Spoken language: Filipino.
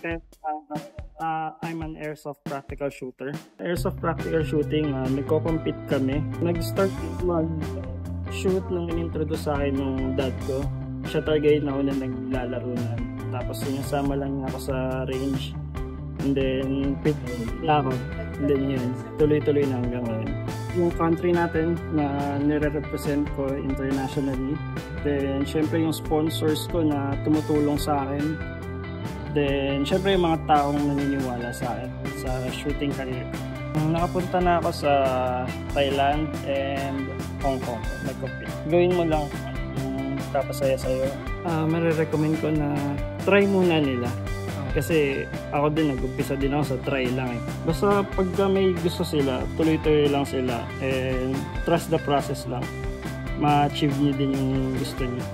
Okay. I'm an airsoft practical shooter. Airsoft practical shooting, nagko-compete kami. Nag-start mag-shoot nung in-introduce sa akin ng dad ko. Siya talaga yung nauna naglalaro na. Tapos sinasama lang niya ako sa range. And then, fit na ako. And then yun, tuloy-tuloy na hanggang ngayon. Yung country natin na nire-represent ko internationally. Then, syempre yung sponsors ko na tumutulong sa akin. Then, syempre yung mga taong naniniwala sa akin sa shooting career. Nakapunta na ako sa Thailand and Hong Kong. Nag-compete. Gawin mo lang kung kapasaya sa'yo. Marirecommend ko na try muna nila. Kasi ako din, nag-umpisa din ako sa try lang eh. Basta pagka may gusto sila, tuloy-tuloy lang sila. And trust the process lang. Ma-achieve nyo din yung gusto nyo.